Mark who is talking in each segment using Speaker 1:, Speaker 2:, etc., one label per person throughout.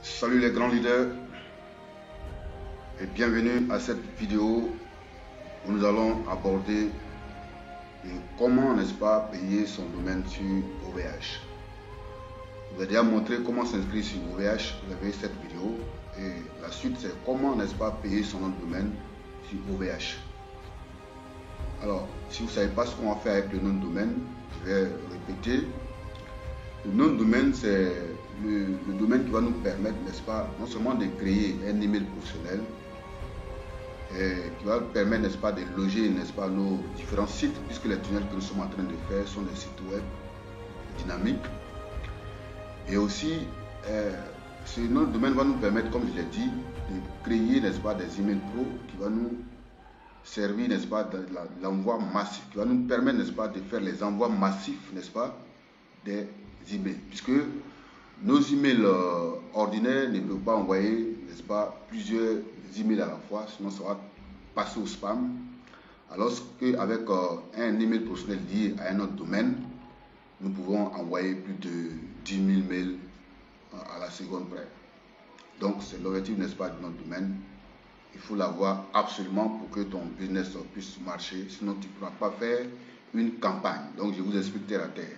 Speaker 1: Salut les grands leaders et bienvenue à cette vidéo où nous allons aborder comment, n'est-ce pas, payer son domaine sur OVH. Je vous ai déjà montré comment s'inscrire sur OVH, vous avez cette vidéo, et la suite c'est comment, n'est-ce pas, payer son nom de domaine sur OVH. Alors, si vous ne savez pas ce qu'on va faire avec le nom de domaine, je vais répéter. Le nom de domaine, c'est le domaine qui va nous permettre, n'est-ce pas, non seulement de créer un email professionnel, et qui va permettre, n'est-ce pas, de loger, n'est-ce pas, nos différents sites, puisque les tunnels que nous sommes en train de faire sont des sites web dynamiques. Et aussi, ce nom de domaine va nous permettre, comme je l'ai dit, de créer, n'est-ce pas, des emails pro qui va nous servir, n'est-ce pas, de l'envoi massif, qui va nous permettre, n'est-ce pas, de faire les envois massifs, n'est-ce pas, des emails, puisque nos emails ordinaires ne peuvent pas envoyer, n'est-ce pas, plusieurs emails à la fois, sinon ça va passer au spam. Alors qu'avec un email professionnel lié à un autre domaine, nous pouvons envoyer plus de 10 000 mails à la seconde près. Donc c'est l'objectif, n'est-ce pas, de notre domaine. Il faut l'avoir absolument pour que ton business puisse marcher, sinon tu ne pourras pas faire une campagne. Donc je vous explique terre à terre.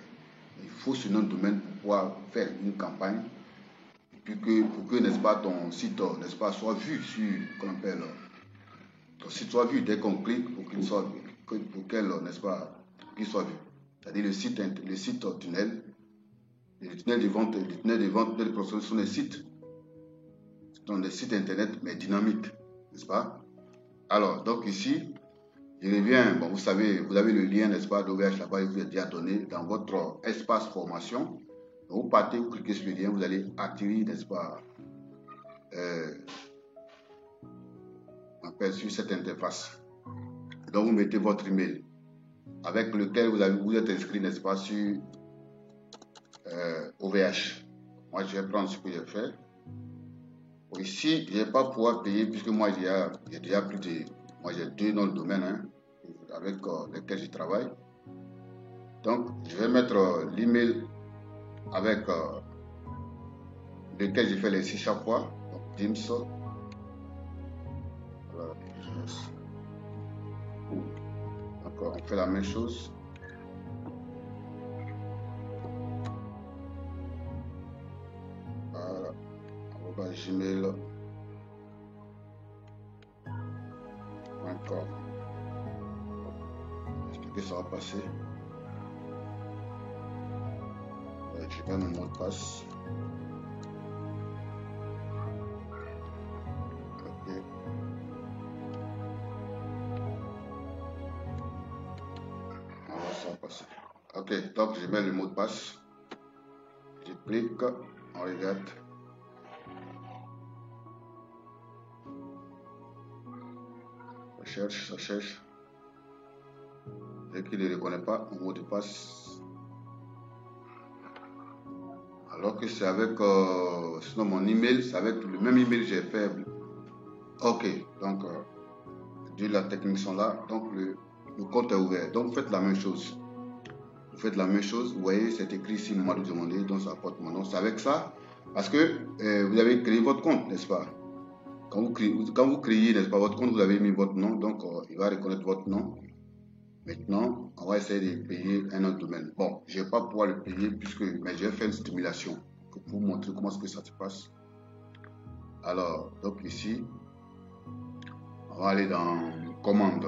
Speaker 1: Il faut ce nom de domaine pour pouvoir faire une campagne, et puis pour que, n'est-ce pas, ton site, n'est-ce pas, soit vu sur, qu'on appelle, ton site soit vu dès qu'on clique, pour qu'il soit, n'est-ce pas, qu'il soit vu. C'est-à-dire le site tunnel, les tunnels de vente, de production sont des sites internet, mais dynamiques, n'est-ce pas? Alors, donc ici, je reviens, bon, vous savez, vous avez le lien, n'est-ce pas, d'OVH là-bas, il vous est déjà donné dans votre espace formation. Donc, vous partez, vous cliquez sur le lien, vous allez atterrir, n'est-ce pas, sur cette interface. Donc, vous mettez votre email avec lequel vous êtes inscrit, n'est-ce pas, sur OVH. Moi, je vais prendre ce que j'ai fait. Bon, ici, je ne vais pas pouvoir payer puisque moi, j'ai déjà plus de... Moi, j'ai 2 noms de domaine, hein, avec lesquels je travaille. Donc, je vais mettre l'email avec lequel je fais les sites chaque fois. Donc, Dims. Voilà. Donc, on fait la même chose. Voilà. On va gmail. Encore. Est-ce que ça va passer? Je donne un mot de passe. Ok. Alors, ça va passer. Ok, donc je mets le mot de passe. Je clique, on regarde. Ça cherche. Dès qu'il ne reconnaît pas mon mot de passe. Alors que c'est avec sinon mon email, c'est avec le même email que j'ai fait. Ok, donc la technique sont là, donc le compte est ouvert. Donc vous faites la même chose. Vous faites la même chose, vous voyez, c'est écrit ici Mamadou Demandé, donc ça apporte mon nom. C'est avec ça, parce que vous avez créé votre compte, n'est-ce pas? Quand vous créez, n'est-ce pas, votre compte, vous avez mis votre nom, donc il va reconnaître votre nom. Maintenant, on va essayer de payer un autre domaine. Bon, je ne vais pas pouvoir le payer mais je vais faire une stimulation pour vous montrer comment est-ce que ça se passe. Alors, donc ici, on va aller dans commande.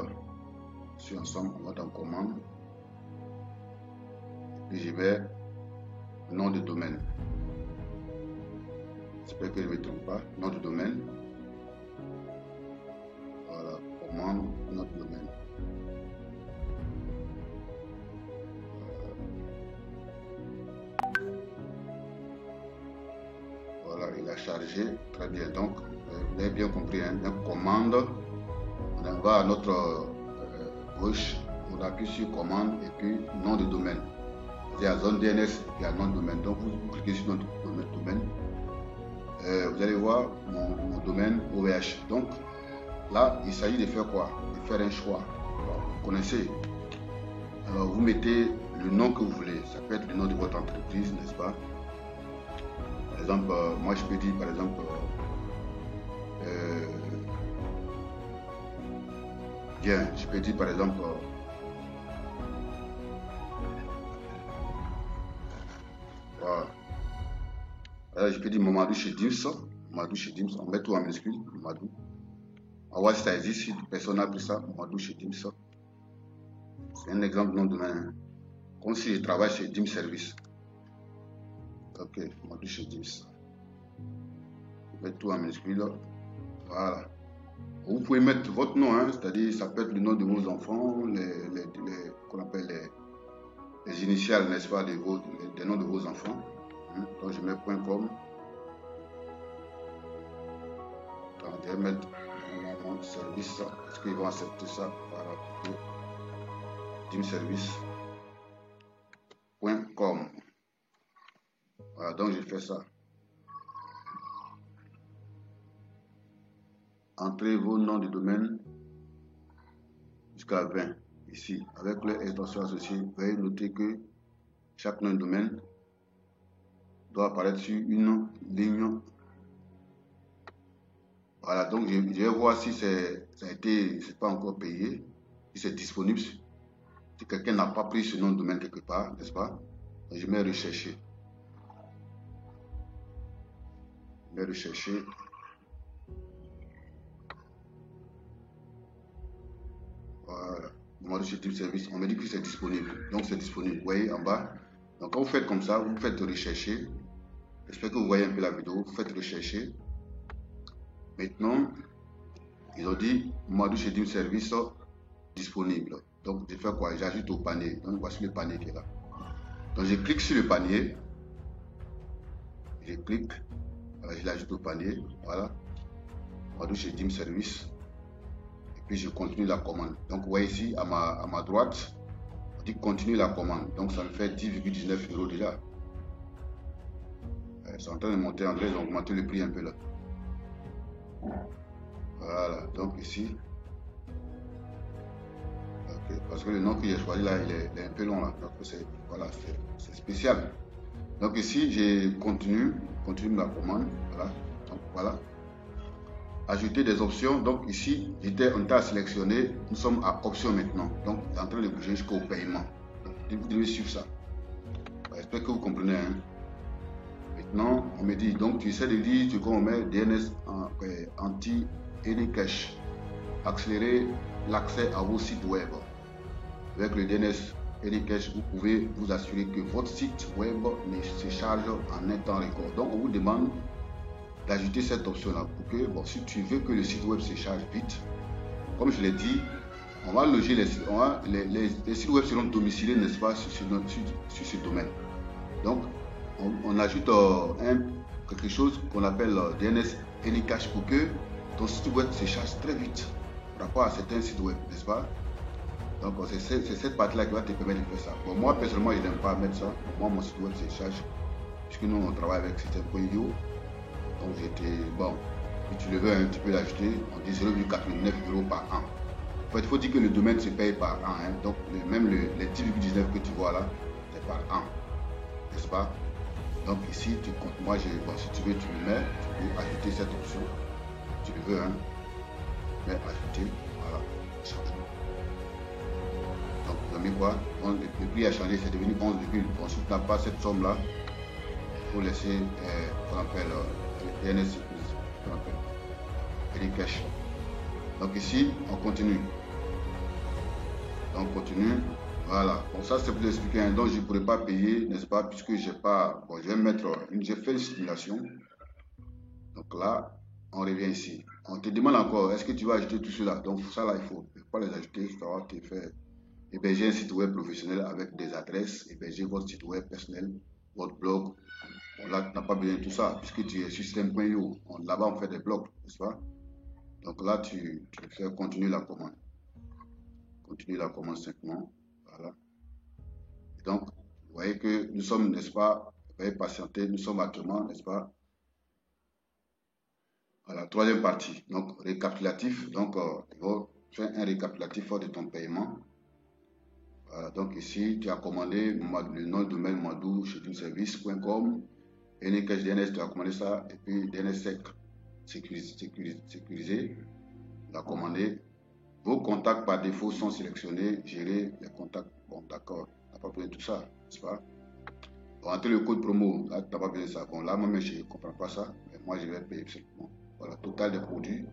Speaker 1: Si ensemble, on va dans commande. Et puis je vais nom de domaine. J'espère que je ne me trompe pas. Nom de domaine. Voilà, commande, nom de domaine. Voilà, il a chargé. Très bien. Donc, vous avez bien compris, hein, donc commande. On va à notre gauche, on appuie sur commande et puis nom de domaine. Il y a zone DNS et puis il y a nom de domaine. Donc vous cliquez sur notre domaine. Vous allez voir mon domaine OVH. Donc là, il s'agit de faire quoi? De faire un choix. Alors, vous connaissez. Alors vous mettez le nom que vous voulez. Ça peut être le nom de votre entreprise, n'est-ce pas? Par exemple, moi je peux dire par exemple, bien, je peux dire par exemple, voilà. Je peux dire Mamadou chez Dims, Mamadou chez Dims, on met tout en minuscule, Mamadou. On va voir si ça existe, si personne n'a pris ça, Mamadou chez Dims. C'est un exemple de nom de domaine. Comme si je travaille chez Dims Service. Ok, Mamadou chez Dims. Mettre tout en minuscule. Voilà. Vous pouvez mettre votre nom, hein, c'est-à-dire ça peut être le nom de vos enfants, qu'on appelle les initiales, n'est-ce pas, des noms de vos enfants. Donc je mets .com. Attends, je vais mettre mon service. Est-ce qu'ils vont accepter ça? Voilà. Teamservice.com. Voilà, donc je fais ça. Entrez vos noms de domaine jusqu'à 20 ici. Avec les extensions associées, veuillez noter que chaque nom de domaine doit apparaître sur une ligne. Voilà, donc je vais voir si c'est pas encore payé, si c'est disponible. Si quelqu'un n'a pas pris ce nom de domaine quelque part, n'est-ce pas? Donc je mets rechercher. Je mets rechercher. Voilà. Moi, je suis service. On me dit que c'est disponible. Donc c'est disponible. Vous voyez en bas. Donc quand vous faites comme ça, vous faites rechercher. J'espère que vous voyez un peu la vidéo. Vous faites rechercher. Maintenant, ils ont dit Madou chez Dim Service disponible. Donc je fais quoi? J'ajoute au panier. Donc voici le panier qui est là. Donc je clique sur le panier. Je clique. Voilà, je l'ajoute au panier. Voilà. Madou chez Dim Service. Et puis je continue la commande. Donc vous voyez ici à ma droite, on dit continue la commande. Donc ça me fait 10,19 € déjà. C'est en train de monter en vrai, ils ont augmenté le prix un peu là. Voilà, donc ici. Okay. Parce que le nom que j'ai choisi là, il est un peu long là. Donc voilà, c'est spécial. Donc ici, j'ai continue la commande. Voilà. Donc voilà. Ajouter des options. Donc ici, on était à sélectionner. Nous sommes à option maintenant. Donc c'est en train de bouger jusqu'au paiement. Donc, vous devez suivre ça. J'espère que vous comprenez. Hein. Maintenant, on me dit, donc tu essaies de dire ce qu'on met DNS anti-any-cache. Accélérer l'accès à vos sites web. Avec le DNS any-cache, vous pouvez vous assurer que votre site web se charge en un temps record. Donc, on vous demande d'ajouter cette option-là pour que, bon, si tu veux que le site web se charge vite, comme je l'ai dit, on va loger les sites web seront domiciliés, n'est-ce pas, sur ce domaine. Donc, on ajoute quelque chose qu'on appelle DNS Anycache pour que ton site web se charge très vite par rapport à certains sites web, n'est-ce pas? Donc c'est cette partie-là qui va te permettre de faire ça. Bon, moi personnellement, je n'aime pas mettre ça. Moi, mon site web se charge puisque nous on travaille avec System.io. Donc bon, si tu le veux, tu peux l'ajouter. On dit 0,89 € par an. En fait, il faut dire que le domaine se paye par an. Hein. Donc même les 10,19 que tu vois là, c'est par an, n'est-ce pas? Donc ici, tu comptes. Moi, bon, si tu veux, tu le mets. Tu peux ajouter cette option. Tu le veux, hein. Mais ajouter, voilà, changement. Donc, vous avez mis quoi? Le prix a changé, c'est devenu 11, si tu n'as pas cette somme-là, il faut laisser, qu'on appelle, DNS, qu'on appelle, les cash. Donc ici, on continue. Donc, on continue. Voilà, bon ça c'est pour expliquer, hein. Donc je ne pourrais pas payer, n'est-ce pas, puisque j'ai pas, bon je vais mettre, j'ai fait une simulation. Donc là, on revient ici. On te demande encore, est-ce que tu vas ajouter tout cela? Donc ça là, il ne faut pas les ajouter, ça va te faire héberger un site web professionnel avec des adresses, héberger votre site web personnel, votre blog. Bon là, tu n'as pas besoin de tout ça, puisque tu es sur System.io. Là-bas, on fait des blogs, n'est-ce pas? Donc là, tu fais continuer la commande. Continue la commande simplement. Voilà. Et donc, vous voyez que nous sommes, n'est-ce pas, veuillez patienter, nous sommes actuellement, n'est-ce pas, à la troisième partie. Donc, récapitulatif. Donc, il va faire un récapitulatif de ton paiement. Voilà. Donc, ici, tu as commandé le nom de domaine Madou chez Dimservice.com. DNS Cache, DNS, tu as commandé ça. Et puis DNSSEC, sécurisé, tu as commandé. Vos contacts par défaut sont sélectionnés. Gérer les contacts. Bon, d'accord. Tu n'as pas besoin de tout ça, n'est-ce pas? Rentrer le code promo. Là, tu n'as pas besoin de ça. Bon, là, moi, je ne comprends pas ça. Mais moi, je vais payer absolument. Voilà, total des produits.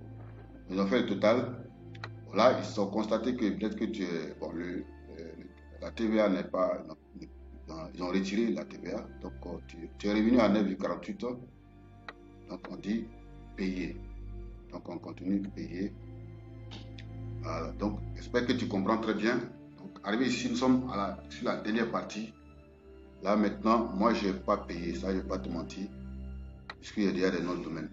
Speaker 1: Ils ont fait le total. Là, ils ont constaté que peut-être que tu es. Bon, la TVA n'est pas. Ils ont retiré la TVA. Donc, tu es revenu à 9,48. Donc, on dit payer. Donc, on continue de payer. Voilà. Donc, j'espère que tu comprends très bien. Donc, arrivé ici, nous sommes sur la dernière partie. Là, maintenant, moi, je n'ai pas payé. Ça, je ne vais pas te mentir. Puisqu'il y a déjà des noms de domaine.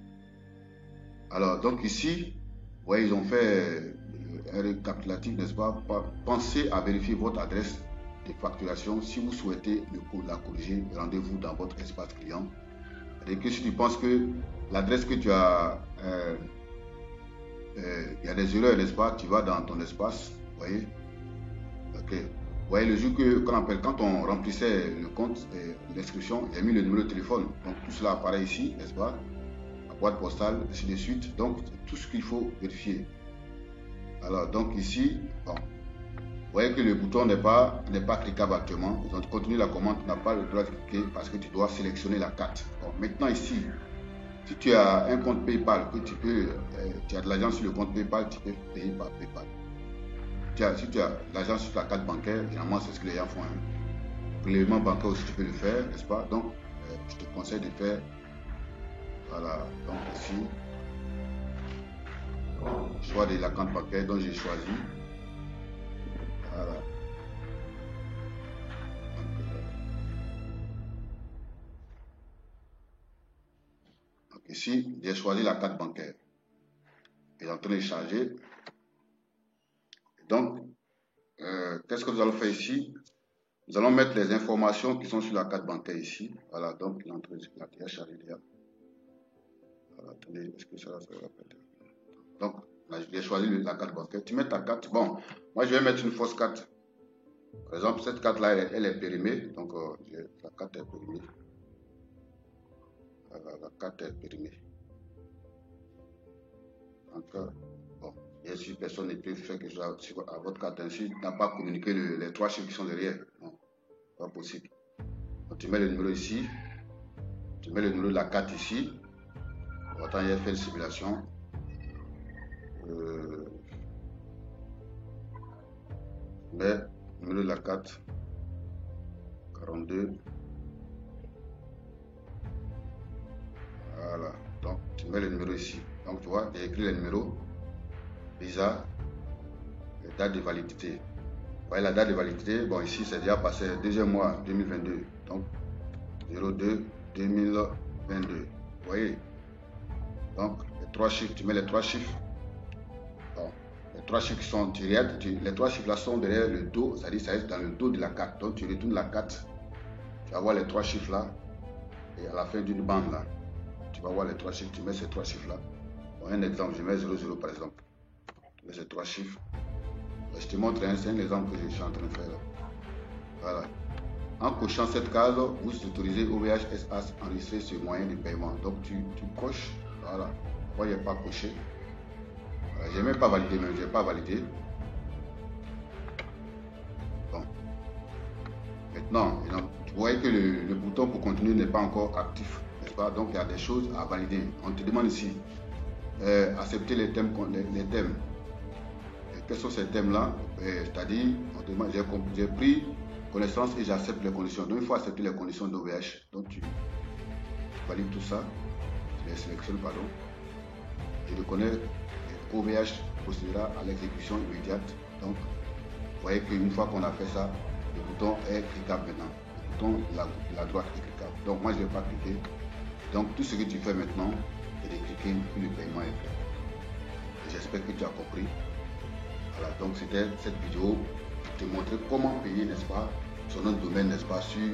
Speaker 1: Alors, donc ici, vous voyez, ils ont fait un récapitulatif, n'est-ce pas? Pensez à vérifier votre adresse de facturation. Si vous souhaitez la corriger, rendez-vous dans votre espace client. Et que si tu penses que l'adresse que tu as, il y a des erreurs, n'est-ce pas? Tu vas dans ton espace, vous voyez? Ok. Vous voyez, le jour quand on remplissait le compte d'inscription, il y a mis le numéro de téléphone. Donc tout cela apparaît ici, n'est-ce pas? La boîte postale, ainsi de suite. Donc tout ce qu'il faut vérifier. Alors donc ici, bon, vous voyez que le bouton n'est pas cliquable actuellement. Ils ont continué la commande, tu n'as pas le droit de cliquer parce que tu dois sélectionner la carte. Bon, maintenant ici, si tu as un compte PayPal, que tu as de l'argent sur le compte PayPal, tu peux payer par PayPal. Si tu as de l'argent sur ta carte bancaire, généralement c'est ce que les gens font. Hein. Prélèvement bancaire aussi, tu peux le faire, n'est-ce pas? Donc, je te conseille de faire, voilà, donc ici, choix de la carte bancaire dont j'ai choisi. Voilà. Donc ici, j'ai choisi la carte bancaire. Il est en train de charger. Donc, qu'est-ce que nous allons faire ici? Nous allons mettre les informations qui sont sur la carte bancaire ici. Voilà, donc il est en train de déjà charger déjà. Voilà, attendez, est-ce que ça va se répéter? Donc, j'ai choisi la carte bancaire. Tu mets ta carte. Bon, moi je vais mettre une fausse carte. Par exemple, cette carte-là, elle est périmée. Donc, la carte est périmée. Voilà, la carte est périmée. Donc, bon, bien sûr, personne ne peut faire quelque chose à votre carte ainsi. Tu n'as pas communiqué les 3 chiffres qui sont derrière. Non, pas possible. Donc, tu mets le numéro ici. Tu mets le numéro de la carte ici. Attends, il a fait une simulation. Mais le numéro de la carte 42. Voilà. Donc, tu mets le numéro ici. Donc, tu vois, j'ai écrit le numéro. Visa. Date de validité. Vous voyez la date de validité. Bon, ici, c'est déjà passé deuxième mois 2022. Donc, 02 2022. Vous voyez. Donc, les 3 chiffres, tu mets les 3 chiffres. Bon, les 3 chiffres qui sont tirés, les 3 chiffres là sont derrière le dos, c'est-à-dire ça reste dans le dos de la carte. Donc, tu retournes la carte. Tu vas voir les 3 chiffres là. Et à la fin d'une bande là, tu vas voir les 3 chiffres. Tu mets ces 3 chiffres là. Bon, un exemple, je mets 00 par exemple. Tu mets ces 3 chiffres. Je te montre, c'est un exemple que je suis en train de faire là. Voilà. En cochant cette case, vous autorisez OVH SAS enregistrer ce moyen de paiement. Donc tu coches, voilà. Moi, je n'ai pas coché. Voilà. Je n'ai même pas validé, mais je n'ai pas validé. Bon. Maintenant, vous voyez que le bouton pour continuer n'est pas encore actif, n'est-ce pas? Donc il y a des choses à valider. On te demande ici, accepter les thèmes. Quels sont ces thèmes-là? C'est-à-dire, j'ai pris connaissance et j'accepte les conditions. Donc, il faut accepter les conditions d'OVH. Donc, tu valides tout ça. Tu les sélectionnes, pardon. Je reconnais OVH procédera à l'exécution immédiate. Donc, vous voyez qu'une fois qu'on a fait ça, le bouton est cliquable maintenant. Le bouton de la droite est cliquable. Donc, moi, je ne vais pas cliquer. Donc, tout ce que tu fais maintenant, c'est de cliquer et le paiement est fait. J'espère que tu as compris. Voilà, donc c'était cette vidéo pour te montrer comment payer, n'est-ce pas, son nom de domaine, n'est-ce pas, sur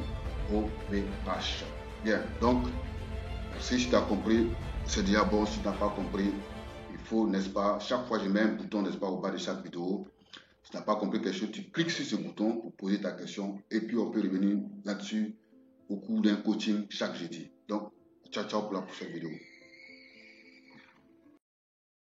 Speaker 1: OVH. Bien, donc, si tu as compris, c'est déjà bon. Si tu n'as pas compris, il faut, n'est-ce pas, chaque fois je mets un bouton, n'est-ce pas, au bas de chaque vidéo. Si tu n'as pas compris quelque chose, tu cliques sur ce bouton pour poser ta question et puis on peut revenir là-dessus au cours d'un coaching chaque jeudi. Donc, ciao, ciao pour la prochaine vidéo.